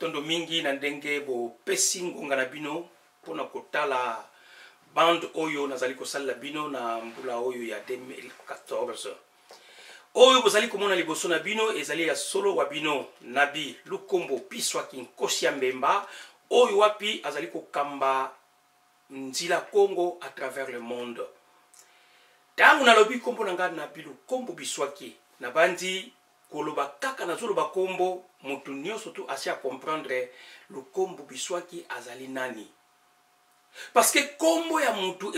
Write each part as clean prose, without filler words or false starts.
matondo mingi na ndenge bo pesi ngonga na bino pona kotala bande oyo nazali kosala bino na mbula oyo ya 2014 oyo bozali komona liboso na bino ezali ya solo wa bino Nabi Lukombo Piswaki Nkosi ya Mbemba oyo wapi azali kokamba nzila Congo à travers le monde. Tangu nalobi kombo na ngana Nabi Lukombo Piswaki na bandi koloba kaka na zolo bakombo mutu nyonso tu asia comprendre Lukombo Piswaki azali nani. Parce que kombo ya mutu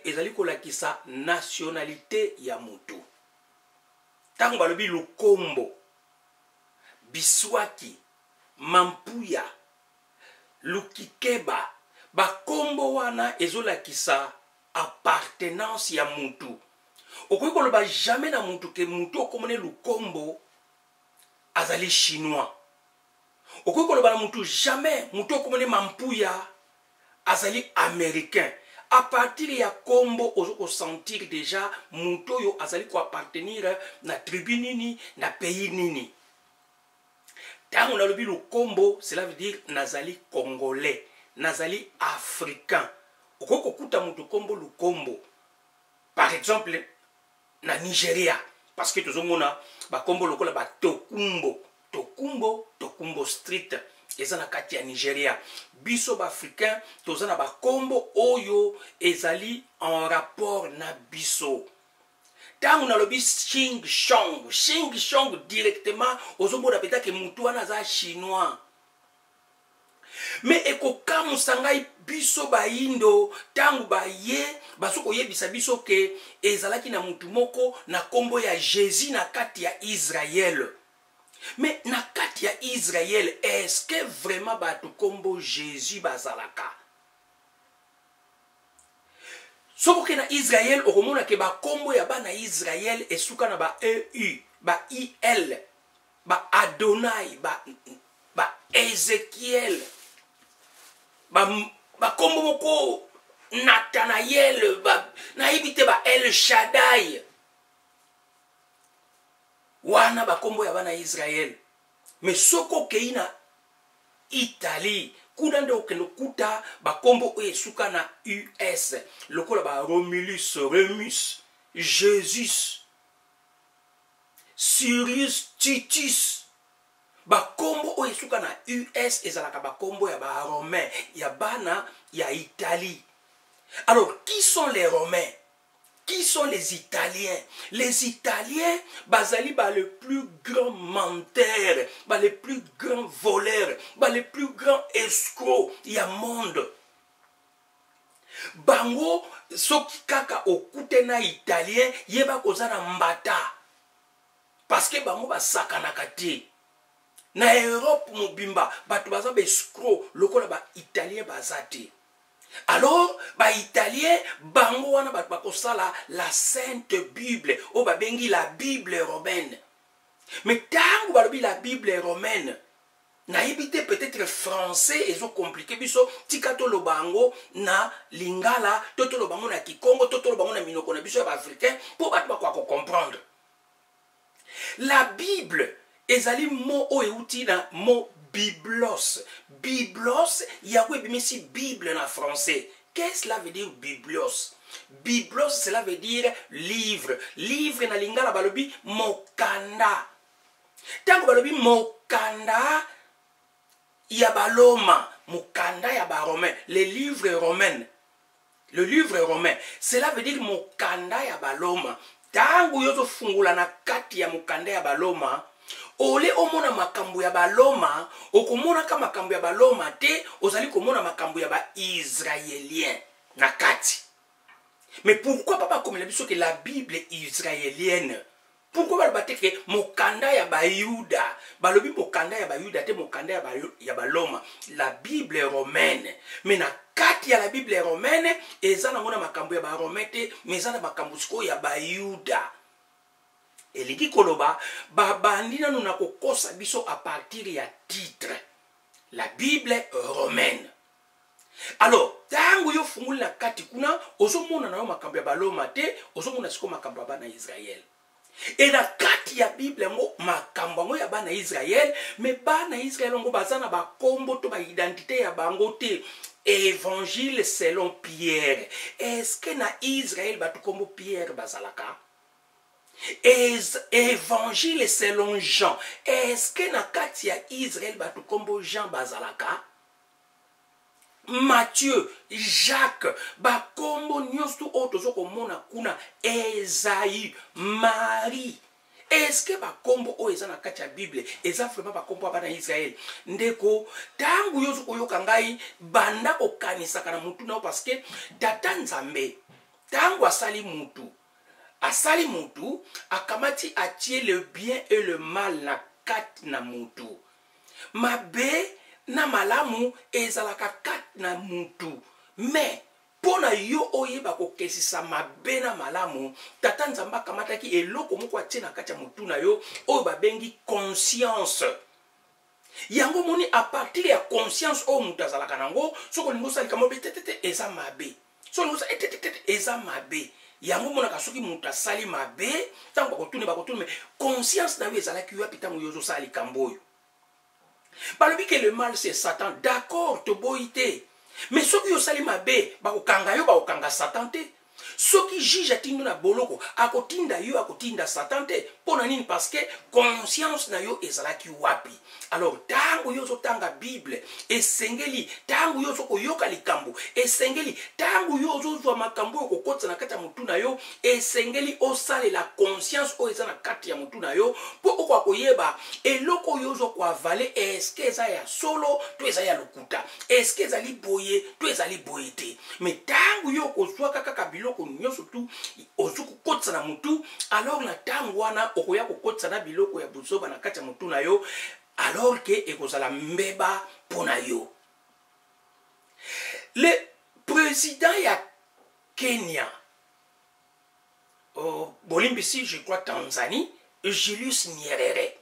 ezali kolakisa nationalité ya mutu. Tangu balobi Lukombo Biswaki Mampuya Lukikeba bakombo wana ezolakisa appartenance ya mutu. Okoki koloba jamais na mutu ke mutu okomone Lukombo azali chinois. Okoki koloba na mutu jamais mutu okomone Mampuya azali américain. À partir ya kombo ozoko sentir déjà mutu yo azali ko appartenir na tribu nini na pays nini. Tango na lobi Lukombo, cela veut dire nazali congolais, nazali africain. Okoko kuta mutu kombo Lukombo. Par exemple na Nigeria, parce que tozomona ba kombo lokola ba Tokumbo street ezana kati ya Nigeria. Biso ba africain tozana ba kombo oyo ezali en rapport na biso. Tangu na lobi Xing Chong directement ozomona peta ke mutu wana za chinois. Mais ekoka musangai biso ba indo tangu ba ye basoko yebisa biso ke ezalaki na mutu moko na kombo ya Jésus na kati ya Israël. Mais na kati ya Israël, est-ce que vraiment batu kombo Jésus bazalaka? Soko ke na Israël okomona ke ba kombo ya bana Israël esuka na ba EU, ba IL, ba Adonai, ba Ezekiel, ba kombo moko Nathanael, na ibite ba El Shaddai. Wana ba kombo ya bana Israël. Mais soko ke na Italie kuna nde okendo kuta bakombo oyo esuka na US lokola ba Romulus, Remus, Jesus, Sirius, Titus. Bakombo oyo esuka na US ezalaka bakombo ya ba Romains, ya bana ya Italie. Alors, qui sont les Romains? Qui sont les Italiens? Les Italiens, bazali ba le plus grand menteur, ba le plus grand voleur, ba le plus grand escroc ya monde. Bango soki kaka okute na Italien yeba kozana mbata. Parce que bango ba sakanaka te. Na Europe mobimba batu baza ba escroc lokola ba Italien bazate. Alors, ba Italien, bango wana bakosala la Sainte Bible, o babengi la Bible romaine. Mais tango balobi la Bible romaine, na ibite peut-être français ezo compliqué biso tika to lo bango na lingala, toto lo bango na Kikongo, toto lo bango na minoko na biso ya africain pour batwa kwa comprendre. La Bible ezali mo o euti na mo Biblos. Biblos, Yahweh bimisi Bible en français. Qu'est-ce que cela veut dire Biblos? Biblos, cela veut dire livre. Livre na lingala balobi mokanda. Tango balobi mokanda ya baloma, mokanda ya ba romain, les livres romains. Le livre romain, cela veut dire mokanda ya baloma. Tango yozo fungula na kati ya mokanda ya baloma, ole omona makambo ya baloma, okomona ka makambo ya baloma te, ozali komona makambo ya ba israélien na kati. Mais pourquoi papa comme la biso que la Bible israélienne? Pourquoi balobate ke mokanda ya ba Yuda? Balobi mokanda ya ba Yuda te mokanda ya baloma, la Bible romaine. Mais na kati ya la Bible romaine, ezana mona makambo ya ba romain te, mais ezana makambo siko ya ba Yuda. Eliki koloba babandina nuna kokosa biso à partir ya titre la Bible romaine. Alors tango yo funguli na kati kuna ozomona na yo makambo ya baloma te, ozomona siko makambo ya bana Israël. Et na kati ya Bible ngo makambo ngo ya bana Israël, mais bana Israël ngo bazana ba kombo to ba identité ya bango te. Évangile selon Pierre. Est-ce que na Israël ba to kombo Pierre bazalaka? Évangile selon Jean. Est-ce que na kati ya Israël ba to kombo Jean bazalaka? Matthieu, Jacques, bakombo nyonso oto zoko mona kuna Esaïe, Marie. Est-ce que bakombo o eza na kati ya Bible eza vraiment bakombo bana Israël? Ndeko tangu yozo koyoka ngai banda kokanisaka na mutu na parce que tata Nzambe tangu asali mutu akamati atie le bien et le mal na kati na mutu. Mabe na malamu ezalaka kat na mutu. Mais pona yo oyeba kokesisa mabe na malamu, tata Nzambe akamataki eloko moko atie na kati ya mutu na yo oyo babengi conscience. Yango moni a partir ya conscience o mutu azalaka nango, soko lingo salika mabe tetete eza mabe. So lingo tetete eza mabe. Yango mona kasoki mutu asali mabe, tango bakotune mais conscience na yo ezalaki yo apitango yozo sali kamboyo. Balobi que le mal c'est Satan. D'accord, to boite. Mais ceux qui ont sali mabe, bakokanga yo bakokanga Satan te. Ceux qui jugent atindo na boloko, akotinda yo akotinda Satan te. Pona nini parce que conscience na yo ezalaki wapi. Alors tango yo tanga Bible, esengeli tango yo koyoka likambo, esengeli tango yo zwa makambo ko kotsa na kati ya mutu na yo, esengeli osale la conscience o ezana kati ya mutu na yo, po okwa koyeba eloko yo zo kwa vale eske eza ya solo, to eza ya lokuta, eske eza li boye, to eza li boyete. Mais tango yo kozwa kaka biloko nyonso tu ozuku kotsa na mutu, alors na tango wana okoya ko kotsa na biloko ya buzoba na kati ya mutu na yo. Alors que ekozala mbeba pona yo. Le président ya Kenya, Bolimbisi, je crois Tanzanie, Julius Nyerere.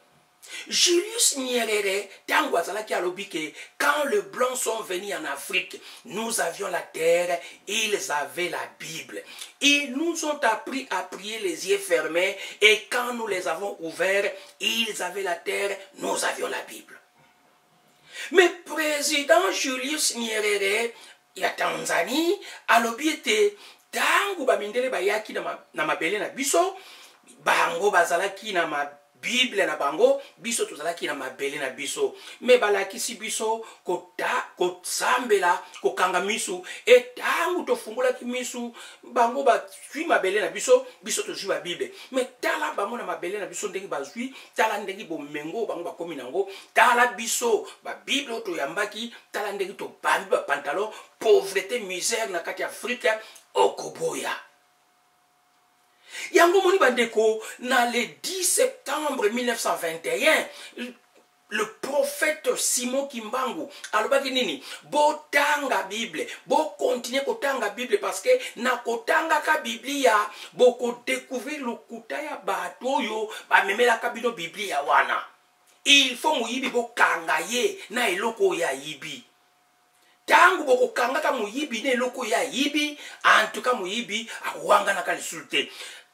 Julius Nyerere, tango azalaki alobi que quand les blancs sont venus en Afrique, nous avions la terre, ils avaient la Bible. Ils nous ont appris à prier les yeux fermés et quand nous les avons ouverts, ils avaient la terre, nous avions la Bible. Mais président Julius Nyerere, ya Tanzanie, alobi ete tango bamindele bayaki na mabele na biso, bango bazalaki na Bible na bango, biso tozalaki na mabele na biso. Me balakisi biso kosambela, kokanga misu. Et tangu tofungulaki misu, bango bazwi mabele na biso, biso tozwi ba Bible. Me tala bango na mabele na biso ndenge bazwi, tala ndenge bomengo bango bakomi nango, tala biso ba Bible toyambaki, tala ndenge to bambi ba pantalon, pauvreté, misère na kati Afrika okoboya. Yango moni bandeko, na le 10 septembre 1921, le prophète Simon Kimbangu alobaki nini? Bo tanga Bible, bo continuer kotanga Bible parce que na kotanga ka Biblia, bo ko découvrir le kutaya bato yo ba memela ka bino Biblia wana. Il faut muyibi bo kanga ye na eloko ya yibi. Tangu boko kanga ka muyibi na eloko ya yibi, en tout cas muyibi akwanga na kalisulte.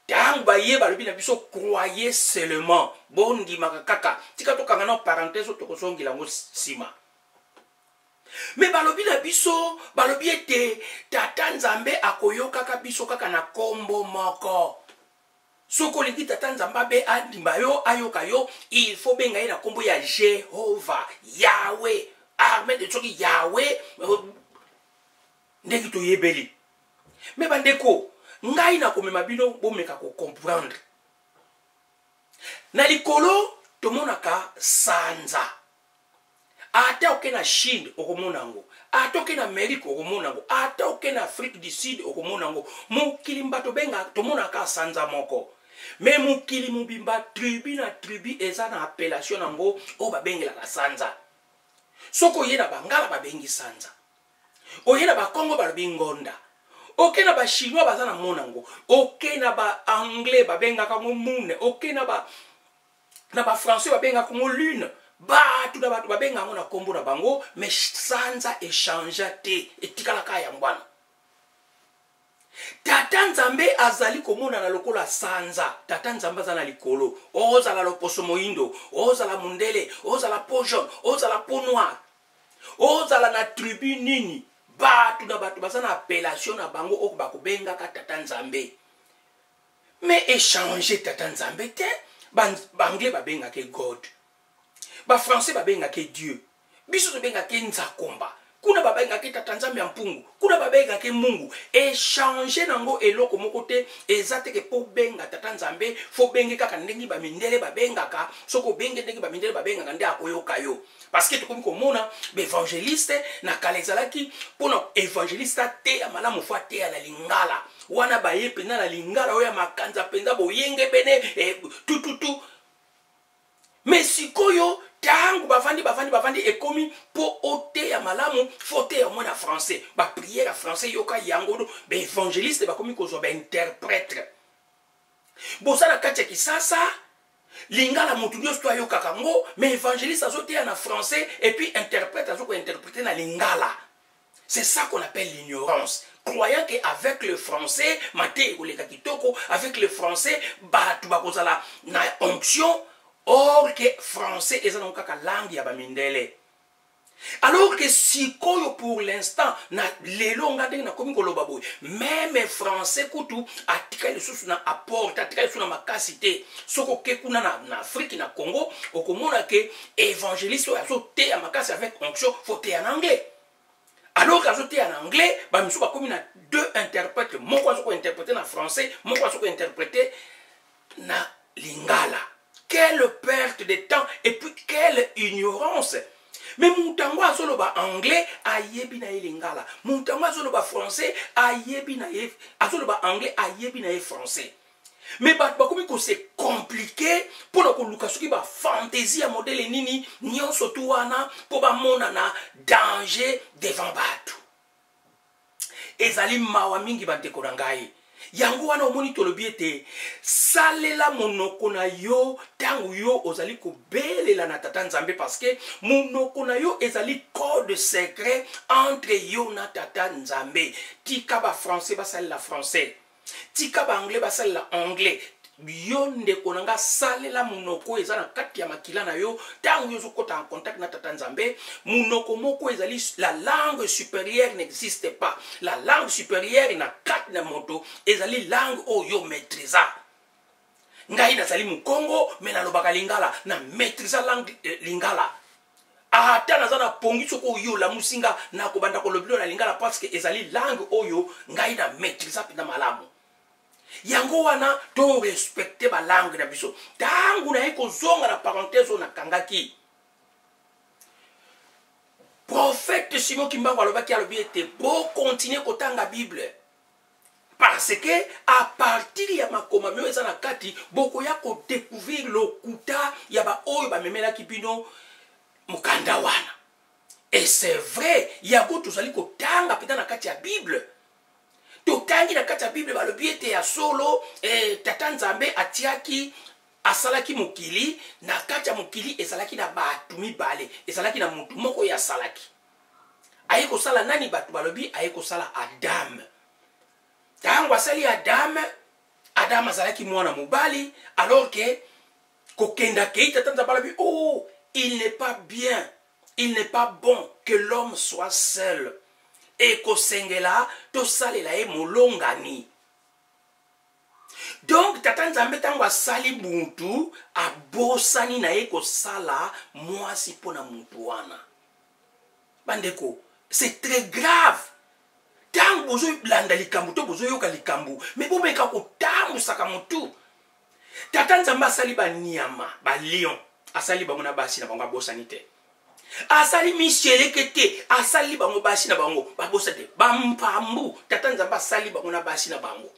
Tangu baye balobi na biso croyez seulement. Bondi makakaka. Tika to kanga na parenthèse to kosongi lango sima. Mais balobi na biso, balobi ete tata Nzambe akoyoka ka biso kaka na kombo moko. Soko liki tata Nzambe andimba yo ayoka yo, il faut benga na kombo ya Jehovah, Yahweh. Armée de Tchoki Yahweh. Ndeki to yebeli. Mais bandeko, ngai na komema bino bomeka ko comprendre. Na likolo tomonaka sanza. Ata oke na Chine okomonango, ata oke na Amerique okomonango, ata oke na Afrique du Sud okomonango. Mukili mbato benga tomonaka sanza moko. Mais mukili mubimba tribu na tribu eza na appellation nango o babengela ka sanza. Soko yena bangala babengi sanza. Oyena ba Congo balobi ngonda. Oke na ba chinois baza na monango, oke na ba anglais babenga ka mune, oke na ba français babenga ka lune, batu na batu babenga na kombo na bango, mais sanza échange te etikala ka ya mbwana. Tata tata nzambe azali komona na lokola sanza. Tata nzambe azana likolo. Ozala loposo moindo, ozala mundele, ozala peau jaune, ozala peau noire, ozala na tribu nini. Batu na batu bazana appellation na bango oko bakobenga ka tata nzambe. Mais échanger tata nzambe te, banglais babenga ke God. Ba français babenga ke Dieu. Biso babenga ke nzakomba. Kuna babenga ke tata nzambe ya mpungu. Kuna babenga ke mungu. Échanger nango eloko moko te ezate ke po benga tata nzambe, fo benge kaka ndenge ba mindele babenga ka, soko benge ndenge ba mindele babenga nde akoyoka yo. Parce que tout comme on a évangéliste na kalezalaki pour nos évangéliste te ya malamu fa te ya la lingala wana baye pena la lingala oya makanza penza boyenge bene tout mais sikoyo tangu bavandi ekomi po ote ya malamu fote ya mona français ba prière français yoka yango be évangéliste ba komi ko zo ba interprète bosala katia kisasa lingala mutu nyonso to ayokaka ngo mais évangéliste azoteya na français et puis interprète azoko interpréter na lingala. C'est ça qu'on appelle l'ignorance. Croyant qu'avec le français maté koleka kitoko, avec le français batu bakozala na onction, or que français ezana kaka langue ya bamindele. Alors que si pour l'instant na lelo ngade na komi koloba boy même français kutu atika le sous na apport atika le sous na makasité soko ke kuna na Afrique na Congo okomona ke évangéliste ya sauté ya makasi avec onction faut en anglais. Alors que sauté en anglais ba miso ba komi na deux interprètes moko soko interpréter na français moko soko interpréter na lingala. Quelle perte de temps et puis quelle ignorance. Mais Moutango azoloba anglais ayebi na lingala. Moutango azoloba français ayebi na azoloba anglais ayebi na français. Mais bakomi ko c'est compliqué pour ko luka soki ba fantaisie ya modèle nini nyonso tu wana po ba mona na danger devant batu. Ezali mawa mingi ba ndeko ngai. Yango wana omoni tolobi ete salela monoko na yo tangu yo ozali kobelela na tata nzambe parce que monoko na yo ezali code secret entre yo na tata nzambe. Tika ba français basalela français, tika ba anglais basalela anglais. Yo ndeko nanga salela monoko eza na kati ya makila na yo tangu yo zokota en contact na tata nzambe. Monoko moko ezali la langue supérieure n'existe pas. La langue supérieure na kati na moto ezali langue o yo maîtrisa. Ngai nazali mu Congo mais na lobaka lingala na maîtrisa langue lingala. Ata nazana pongi soko yo la musinga na kobanda ko lobilo na lingala parce que ezali langue oyo ngai na maîtrisa pina malamu. Yango wana to respecter ba langue na biso. Tangu na eko zonga na parenthèse na kangaki. Prophète Simon Kimbangu alobaki alobi ete bo continuer kotanga Bible. Parce que à partir ya makoma myo eza na kati boko ya ko découvrir lokuta ya ba oyo ba memela kipino mukanda wana. Et c'est vrai, ya ko tozali kotanga pita na kati ya Bible. Totangi na kati ya Bible balobi ete ya solo tata nzambe atiaki asalaki mokili na kati ya mokili ezalaki na batu mibale ezalaki na mutu moko ya salaki aye kosala nani batu balobi aye kosala Adam. Tango asali Adam azalaki mwana mobali alors que kokenda ke tata nzambe balobi oh il n'est pas bien, il n'est pas bon que l'homme soit seul. Et kosengela to salela e molongani. Donc tata nzambe tango asali muntu abosani na ye kosala mwasi pona muntu wana. Bandeko, c'est très grave. Tango bozo landa likambu to bozo yoka likambu, mais bomeka ko tango saka mutu. Tata nzambe asali ba niama, ba lion, asali ba mona basi na bango bosani te. Asali michele kete asali bango basi na bango babosate bampambu tata nzamba asali bango na basi na bango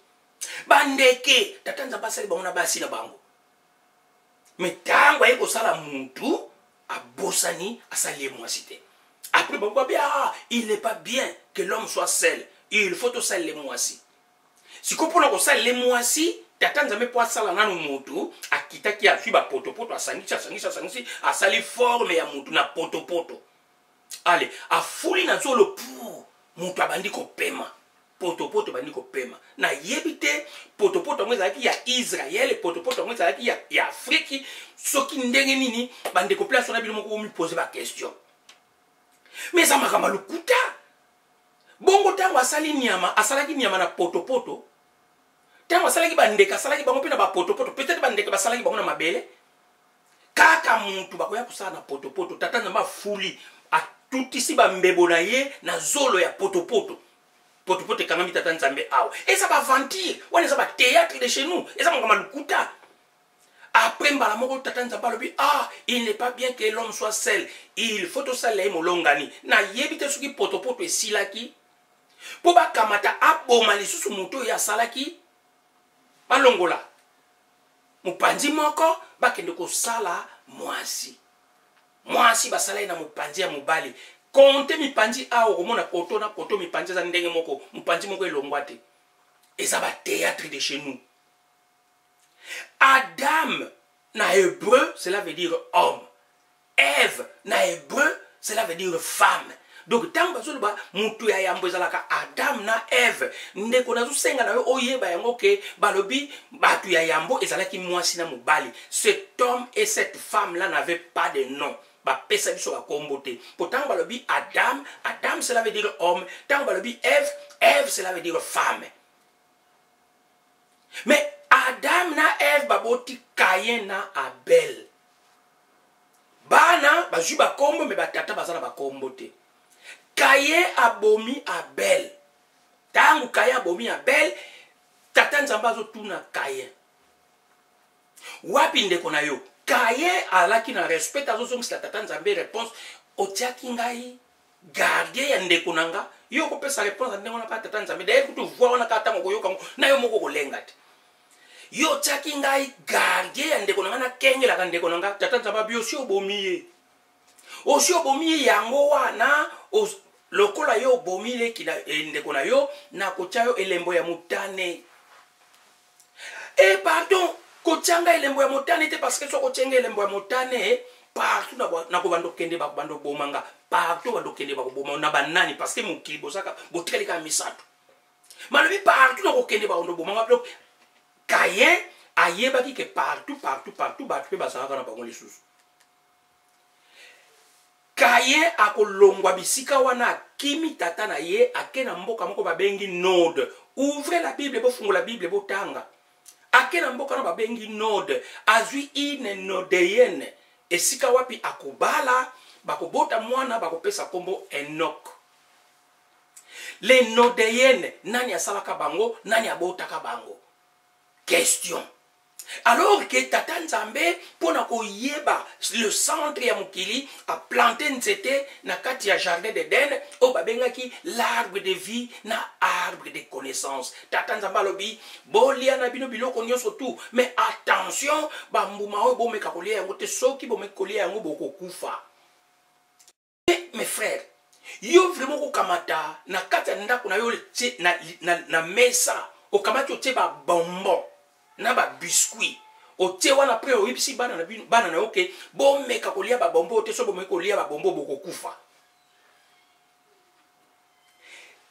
bandeke tata nzamba asali bango na basi na bango metango ayeko sala muntu abosani asali mwasi te après bango bien il n'est pas bien que l'homme soit seul, il faut to sala mwasi siko pona ko sala mwasi tata nzambe po asala nanu mutu akitaki afi ba potopoto asangisi asali forme ya mutu na potopoto ale afuli na zolo pour mutu abandi ko pema potopoto bandi kopema na yebite potopoto ngweza ya Israël potopoto ngweza ya Afrique soki ndenge nini bande ko place na biloko ko mi poser ba question mais ça makama lukuta bongo tango asali nyama asalaki nyama na potopoto tango asalaki bandeka asalaki bango pe na ba potopoto peut-être bandeka basalaki bango na mabele kaka muntu bakoya kusala na potopoto tata na mafuli atutisi ba mbebo na ye na zolo ya potopoto potopoto kangami tata nzambe awa et ça va ventir on ça va théâtre de chez nous et ça makama lukuta après mbala moko tata nzambe alobi il n'est pas bien que l'homme soit seul il faut to sala molongani na yebite soki potopoto esilaki po bakamata aboma lisusu moto ya salaki balongola mopanzi moko bakende kosala mwasi basala na mopanzi ya mobali konte mipanzi awo komona koto na koto mipanzi za ndenge moko mopanzi moko elongwa te eza ba théâtre de chez nous. Adam na hébreu cela veut dire homme, Ève na hébreu cela veut dire femme. Donc tant bazoloba mutu ya yambo ezalaka Adam na Ève ndeko nazo senga na yo oyeba yango ke balobi batu ya yambo ezalaki mwasi na mobali. Cet homme et cette femme là n'avaient pas de nom. Ba pesa biso ba kombote. Pourtant balobi Adam cela veut dire homme, tant balobi Ève cela veut dire femme. Mais Adam na Ève baboti Caïn na Abel. Bana bazu ba kombo me batata bazana ba kombote. Caïn abomi Abel. Tangu Caïn abomi Abel, tata nzamba zo tuna Caïn. Wapi ndeko na yo? Caïn alaki na respect azo songisa tata nzambe réponse otiaki ngai gardien ya ndeko nanga. Yo ko pesa réponse ndeko na pa tata nzambe. D'ailleurs kutu voix wana kata moko yo kango na yo moko kolenga te. Yo tiaki ngai gardien ya ndeko nanga na kengela ka ndeko nanga tata nzamba bio si obomiye. Osi obomiye yango wana lokola yo bomile kila ndeko na yo na kotia yo elembo ya mutane. Pardon, kotianga elembo ya mutane te parce que so kotianga elembo ya mutane partout na ko bando kende ba bando bomanga partout bando kende ba bomanga na banani parce que mukili bosaka botikali ka misato. Malobi partout na ko kende ba bando bomanga donc Caïn ayebaki que partout batu pe basaka na bango lisusu. Caïn akolongwa bisika wana kimi tata na ye akena mboka moko babengi Nod. Ouvrez la Bible bofungola Bible botanga. Akena mboka na babengi Nod. Azwi ine nodeyene. Esika wapi akobala bakobota mwana bakopesa kombo Enoch. Les nodeyene nani asalaka bango nani abotaka bango. Question. Alors que tata nzambe pona koyeba le centre ya mukili a planté nzete na kati ya jardin d'Eden o babengaki l'arbre de vie na arbre de connaissance. Tata nzambe alobi bolia na bino biloko nyonso tout mais attention bambuma o bomeka kolia yango te soki bomeka kolia yango bokokufa. Mes frères, yo vraiment kokamata na kati ya ndako na yo na mesa okamati otie ba bonbon na ba biscuit otie wana pre oyibisi bana na oke bomeka kolia ba bombo te so bomeka kolia ba bombo bokokufa.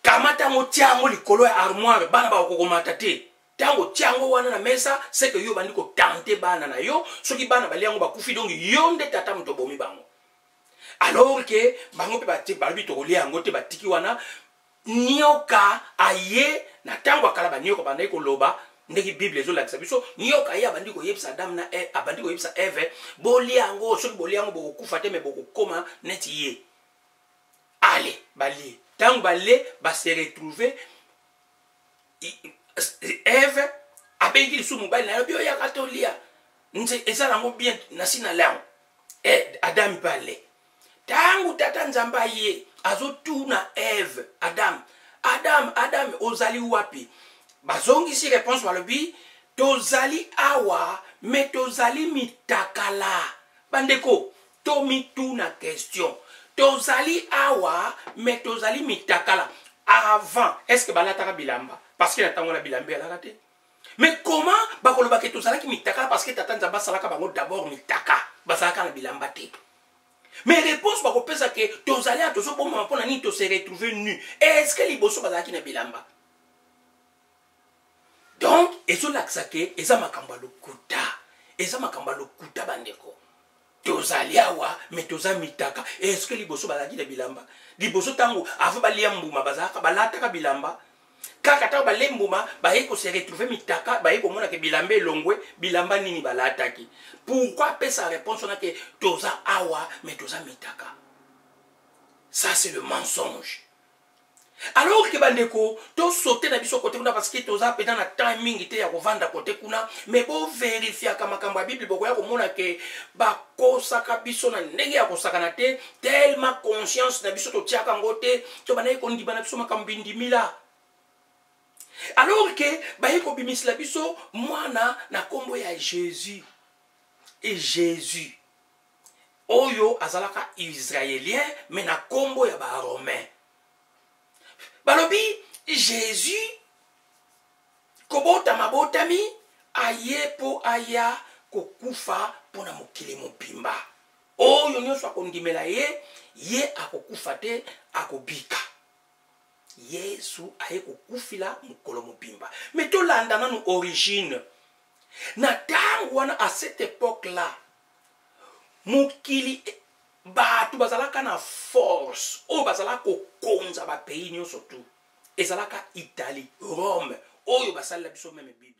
Kamata ngo tiango likolo ya armoire bana ba kokomata te tango tiango wana na mesa c'est que yo bandi ko tenter bana na yo soki bana baliango bakufi donc yo nde tata muto bomi bango. Alors que bango pe bati balbi to kolia ngo te batiki wana nyoka aye na tango akala ba nyoka banda ko loba ndeki Bible ezo lakisa biso nyoka ya bandi ko yebisa Adam na abandi ko yebisa Eve boliango soki boliango bokufa te me bokoma neti ye. Allez bali tango balé ba se retrouver Eve abengi su mobile na bio ya katolia nze ezala ngo bien na sina lao Adam balé tango tata nzamba ye azotuna Eve Adam ozali wapi bazongi si réponse balobi tozali awa mais tozali mitakala bandeko to mituna question tozali awa mais tozali mitakala avant est-ce que balataka bilamba parce que natango la bilamba ya lakate mais comment bakoloba ke tozali ki mitakala parce que tata nzamba salaka bango d'abord mitaka basalaka na bilamba te. Mais réponse bako pesa que tozali a tozo bomba pona ni to se retrouver nu. Est-ce que liboso bazaki na bilamba? donc ezolakisa ke eza makambo ya lokuta, eza makambo ya lokuta bandeko. Tozali awa me toza mitaka. Est-ce que liboso bazalaki na bilamba? Liboso tango ava balia mbuma bazalaka balataka bilamba. Kaka tango balie mbuma baye ko se retrouver mitaka, baye ko mona ke bilamba elongwe, bilamba nini balataki. Pourquoi pesa réponse on a que toza awa me toza mitaka? Ça c'est le mensonge. Alors que bandeko to sauter na biso côté kuna parce que toza pena na timing te ya kovanda côté kuna, mais bo vérifier ka makambo ya Bible boko ya komona ke ba kosaka biso na ndenge ya kosakana te, tellement conscience na biso to tiaka ngote to banaye ko ndima na biso makambo ndimila. Alors que baye ko bimisla biso mwana na kombo ya Jésus. Et Jésus oyo azalaka israélien mais na kombo ya ba romain. Balobi Jésus kobota mabotami aye po aya kokufa pona mokili mobimba. Oyo nyonso akondimela ye akokufa te akobika. Yesu aye kokufila mokolo mobimba. Mais tolanda nanu origine. Na tango wana à cette époque là mokili batu bazalaka na force o bazalaka kokonza ba pays nyonso tu ezalaka Italie, Rome oyo basala biso meme Bible.